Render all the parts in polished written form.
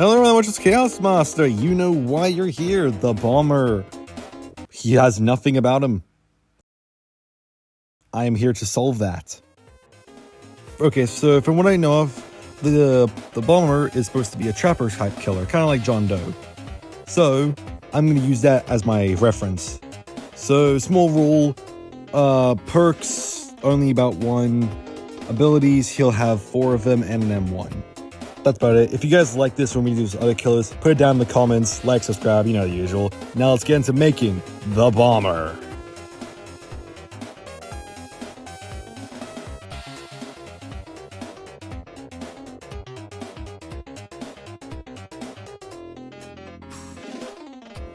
Hello everyone, which is Chaos Master. You know why you're here, the bomber. He has nothing about him. I am here to solve that. Okay, so from what I know of, the bomber is supposed to be a trapper type killer, kind of like John Doe. So I'm going to use that as my reference. So small rule, perks only about 1, abilities he'll have 4 of them and an M1. That's about it. If you guys like this when we do other killers, put it down in the comments, like, subscribe, you know the usual. Now let's get into making the bomber.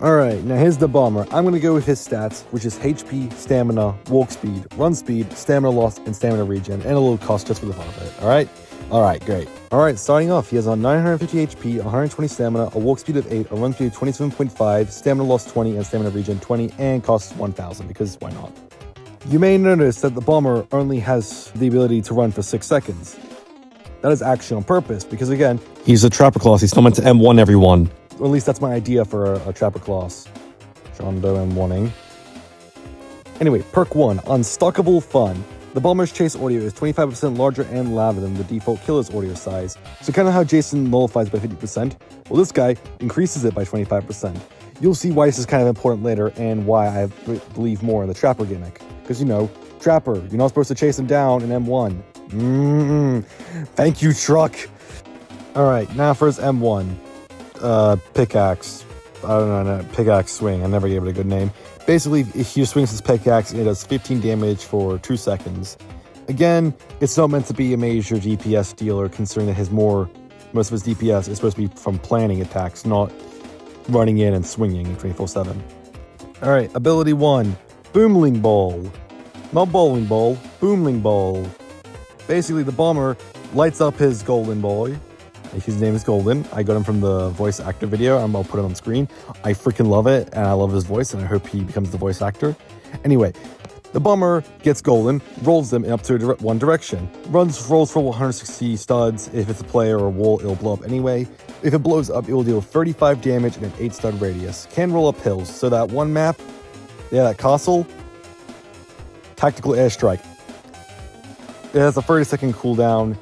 Alright, now here's the bomber. I'm going to go with his stats, which is HP, stamina, walk speed, run speed, stamina loss, and stamina regen, and a little cost just for the fun of it, alright? Alright, great. Alright, starting off, he has a 950 HP, 120 stamina, a walk speed of 8, a run speed of 27.5, stamina loss 20, and stamina regen 20, and costs 1000, because why not? You may notice that the bomber only has the ability to run for 6 seconds. That is actually on purpose, because again, he's a trapper class, he's not meant to M1 everyone. Or at least that's my idea for a trapper class. John Doe M1ing. Anyway, perk 1, Unstockable Fun. The bomber's chase audio is 25% larger and louder than the default killer's audio size. So kind of how Jason nullifies by 50%, well this guy increases it by 25%. You'll see why this is kind of important later and why I believe more in the trapper gimmick. Because you know, trapper, you're not supposed to chase him down in M1. Thank you, truck. Alright, now for his M1. Pickaxe. I don't know, pickaxe swing. I never gave it a good name. Basically, if he swings his pickaxe, it does 15 damage for 2 seconds. Again, it's not meant to be a major DPS dealer, considering that most of his DPS is supposed to be from planning attacks, not running in and swinging 24/7. Alright, ability 1, Boomling Ball. Not Bowling Ball, Boomling Ball. Basically, the bomber lights up his golden boy. His name is Golden. I got him from the voice actor video. I'll put it on screen. I freaking love it, and I love his voice, and I hope he becomes the voice actor. Anyway, the bomber gets Golden, rolls them up to one direction. Rolls for 160 studs. If it's a player or a wall, it'll blow up anyway. If it blows up, it will deal 35 damage in an 8 stud radius. Can roll up hills. So that one map, yeah, that castle, tactical airstrike. It has a 30-second cooldown.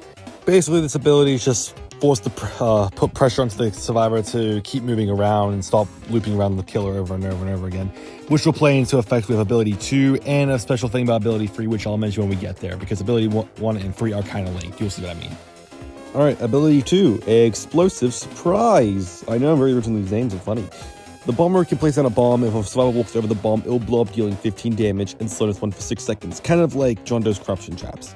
Basically, this ability is just forced to put pressure onto the survivor to keep moving around and stop looping around the killer over and over and over again, which will play into effect with ability 2 and a special thing about ability 3, which I'll mention when we get there, because ability 1 and 3 are kind of linked. You'll see what I mean. Alright, ability 2, Explosive Surprise. I know I'm very original with these names, are funny. The bomber can place down a bomb. If a survivor walks over the bomb, it will blow up, dealing 15 damage and slowness 1 for 6 seconds, kind of like John Doe's corruption traps.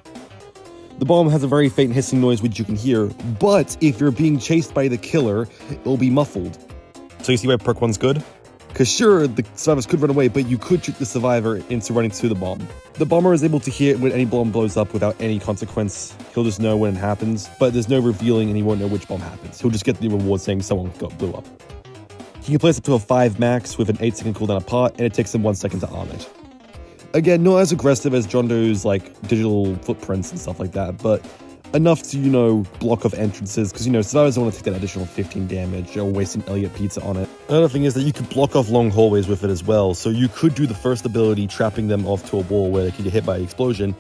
The bomb has a very faint hissing noise which you can hear, but if you're being chased by the killer, it'll be muffled. So you see why perk 1's good? Because sure, the survivors could run away, but you could trick the survivor into running to the bomb. The bomber is able to hear when any bomb blows up without any consequence. He'll just know when it happens, but there's no revealing and he won't know which bomb happens. He'll just get the reward saying someone blew up. He can place up to a 5 max with an 8-second cooldown apart, and it takes him 1 second to arm it. Again, not as aggressive as John Doe's like digital footprints and stuff like that, but enough to, you know, block off entrances, because, you know, survivors don't want to take that additional 15 damage or waste an Elliot pizza on it. Another thing is that you could block off long hallways with it as well, so you could do the first ability, trapping them off to a wall where they can get hit by the explosion,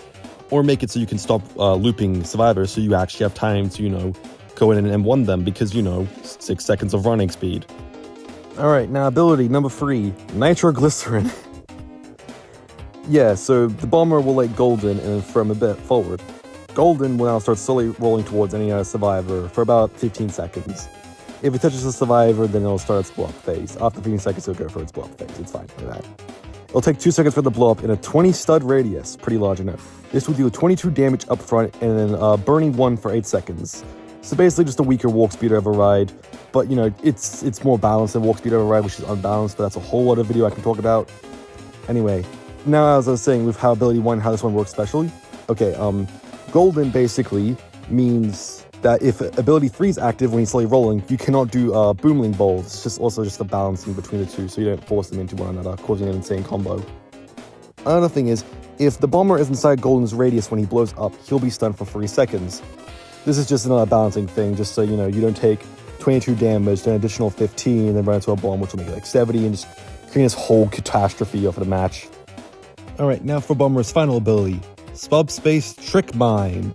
or make it so you can stop looping survivors so you actually have time to, you know, go in and M1 them, because, you know, 6 seconds of running speed. Alright, now ability number 3, Nitroglycerin. Yeah, so the bomber will let Golden and then throw him a bit forward. Golden will now start slowly rolling towards any survivor for about 15 seconds. If it touches the survivor, then it'll start its blow-up phase. After 15 seconds, it'll go for its blow-up phase. It's fine like that. It'll take 2 seconds for the blow-up in a 20-stud radius. Pretty large enough. This will deal 22 damage up front and then burning 1 for 8 seconds. So basically just a weaker walk speed override. But, you know, it's more balanced than walk speed override, which is unbalanced, but that's a whole other video I can talk about. Anyway. Now, as I was saying, with how ability 1, how this one works specially. Okay, Golden basically means that if ability 3 is active when he's slowly rolling, you cannot do Boomling Balls. It's just also just a balancing between the two, so you don't force them into one another, causing an insane combo. Another thing is, if the bomber is inside Golden's radius when he blows up, he'll be stunned for 3 seconds. This is just another balancing thing, just so you know, you don't take 22 damage, then an additional 15, and then run into a bomb, which will make it like 70, and just create this whole catastrophe off of the match. Alright, now for Bomber's final ability, Subspace Trick Mine.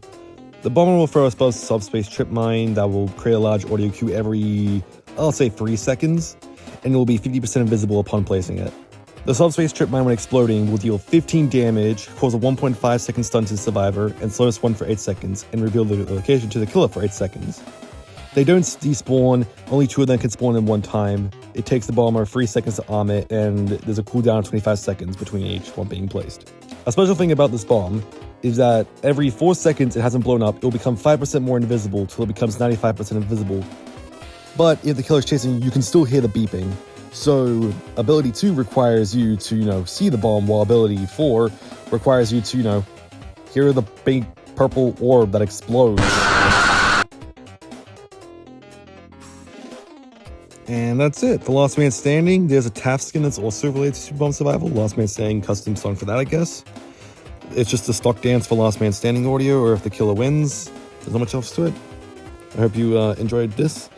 The Bomber will throw a Subspace Trip Mine that will create a large audio cue every, I'll say 3 seconds, and it will be 50% invisible upon placing it. The Subspace Trip Mine, when exploding, will deal 15 damage, cause a 1.5 second stun to the survivor, and slowness 1 for 8 seconds, and reveal the location to the killer for 8 seconds. They don't despawn, only 2 of them can spawn in one time. It takes the Bomber 3 seconds to arm it, and there's a cooldown of 25 seconds between each one being placed. A special thing about this bomb is that every 4 seconds it hasn't blown up, it will become 5% more invisible till it becomes 95% invisible. But if the killer's chasing you, you can still hear the beeping. So ability 2 requires you to, see the bomb, while ability 4 requires you to, hear the big purple orb that explodes. And that's it. For Last Man Standing, there's a TAF skin that's also related to Bomb Survival. Last Man Standing custom song for that, I guess. It's just a stock dance for Last Man Standing audio, or if the killer wins. There's not much else to it. I hope you enjoyed this.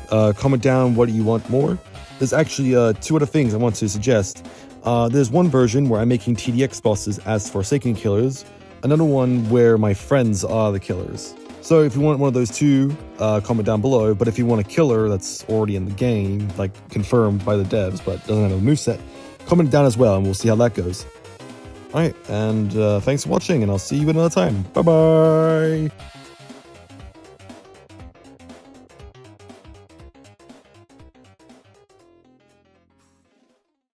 Comment down what you want more. There's actually 2 other things I want to suggest. There's one version where I'm making TDX bosses as Forsaken killers. Another one where my friends are the killers. So if you want one of those 2, comment down below. But if you want a killer that's already in the game, like confirmed by the devs, but doesn't have a moveset, comment down as well, and we'll see how that goes. Alright, and thanks for watching, and I'll see you another time. Bye-bye!